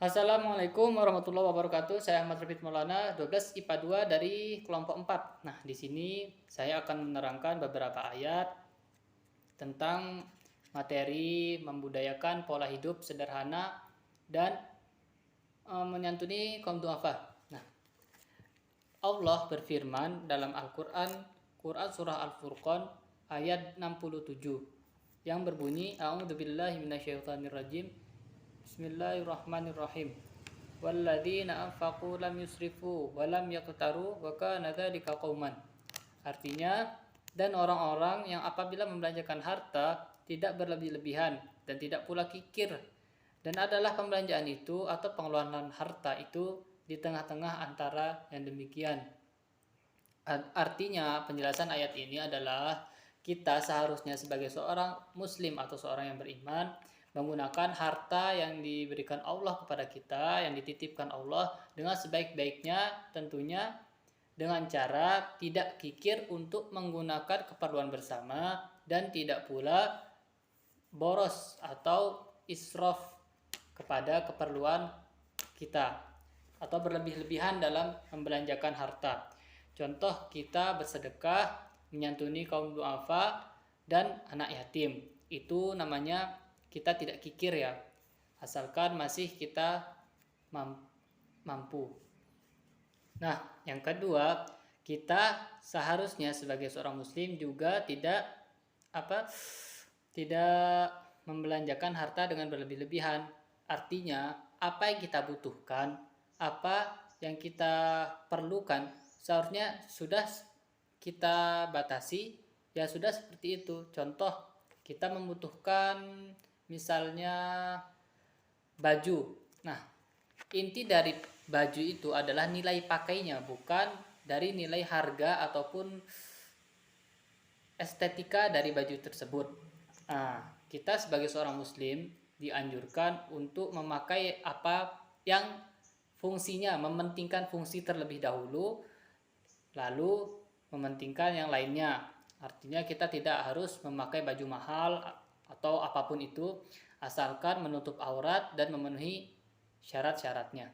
Assalamualaikum warahmatullahi wabarakatuh. Saya Ahmad Rafiq Maulana, 12 IPA 2 dari kelompok 4. Nah, di sini saya akan menerangkan beberapa ayat tentang materi membudayakan pola hidup sederhana dan menyantuni kaum duafa. Nah, Allah berfirman dalam Al-Qur'an, surah Al-Furqan ayat 67 yang berbunyi, A'udzubillahi minasyaitonirrajim. Bismillahirrahmanirrahim. Walladzina anfaqu lam yusrifu wa lam yaqtaru wa kana dzalika qauman. Artinya, dan orang-orang yang apabila membelanjakan harta tidak berlebih-lebihan dan tidak pula kikir, dan adalah pembelanjaan itu atau pengeluaran harta itu di tengah-tengah antara yang demikian. Artinya, penjelasan ayat ini adalah kita seharusnya sebagai seorang muslim atau seorang yang beriman menggunakan harta yang diberikan Allah kepada kita, yang dititipkan Allah dengan sebaik-baiknya, tentunya dengan cara tidak kikir untuk menggunakan keperluan bersama dan tidak pula boros atau israf kepada keperluan kita atau berlebih-lebihan dalam membelanjakan harta. Contoh, kita bersedekah, menyantuni kaum duafa dan anak yatim. Itu namanya kita tidak kikir ya, asalkan masih kita mampu. Nah, yang kedua, kita seharusnya sebagai seorang muslim juga tidak membelanjakan harta dengan berlebih-lebihan. Artinya, apa yang kita butuhkan, apa yang kita perlukan, seharusnya sudah kita batasi, ya sudah seperti itu. Contoh, kita membutuhkan misalnya baju. Nah, inti dari baju itu adalah nilai pakainya, bukan dari nilai harga ataupun estetika dari baju tersebut. Nah, kita sebagai seorang muslim dianjurkan untuk memakai apa yang fungsinya, mementingkan fungsi terlebih dahulu, lalu mementingkan yang lainnya. Artinya kita tidak harus memakai baju mahal atau apapun itu, asalkan menutup aurat dan memenuhi syarat-syaratnya.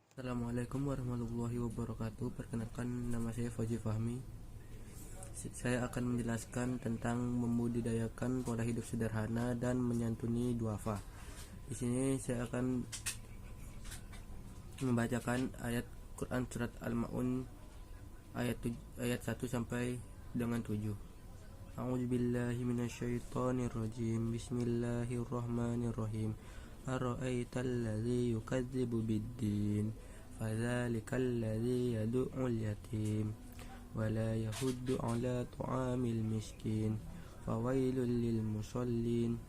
Assalamualaikum warahmatullahi wabarakatuh. Perkenalkan, nama saya Fauzi Fahmi. Saya akan menjelaskan tentang membudidayakan pola hidup sederhana dan menyantuni duafa. Di sini saya akan membacakan ayat Quran surat Al-Maun ayat 1 sampai dengan 7. A'udzubillahi minasyaitonirrajim. Bismillahirrahmanirrahim. Ara'aital ladzi yukadzibu biddin fadzalikal ladzi yad'ul yatim wa la yahuddu 'ala ta'amil miskin fawailul lil musallin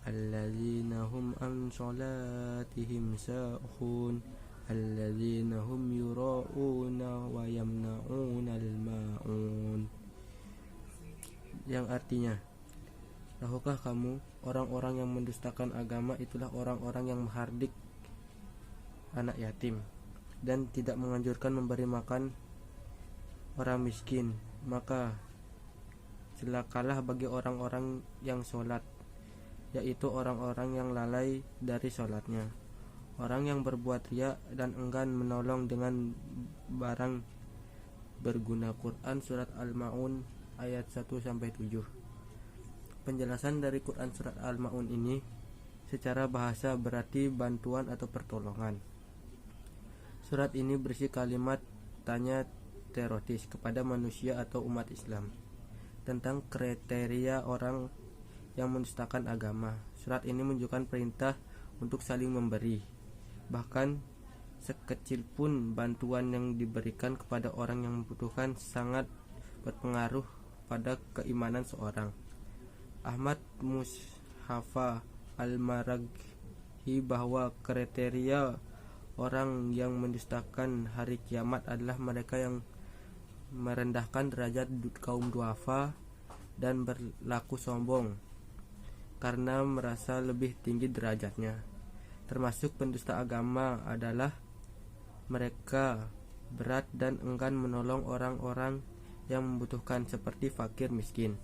alladzina hum an salatihim sahun alladzina hum yura'una wa yamna'una al-ma'un. Yang artinya, tahukah kamu, orang-orang yang mendustakan agama itulah orang-orang yang menghardik anak yatim dan tidak menganjurkan memberi makan orang miskin. Maka celakalah bagi orang-orang yang sholat, yaitu orang-orang yang lalai dari sholatnya, orang yang berbuat riya dan enggan menolong dengan barang berguna. Quran surat Al-Maun ayat 1-7. Penjelasan dari Quran surat Al-Maun ini secara bahasa berarti bantuan atau pertolongan. Surat ini berisi kalimat tanya teroris kepada manusia atau umat Islam tentang kriteria orang yang mendustakan agama. Surat ini menunjukkan perintah untuk saling memberi. Bahkan sekecil pun bantuan yang diberikan kepada orang yang membutuhkan sangat berpengaruh pada keimanan seorang. Ahmad Mushafa Al-Maraghi bahwa kriteria orang yang mendustakan hari kiamat adalah mereka yang merendahkan derajat kaum duafa dan berlaku sombong karena merasa lebih tinggi derajatnya. Termasuk pendusta agama adalah mereka berat dan enggan menolong orang-orang yang membutuhkan seperti fakir miskin.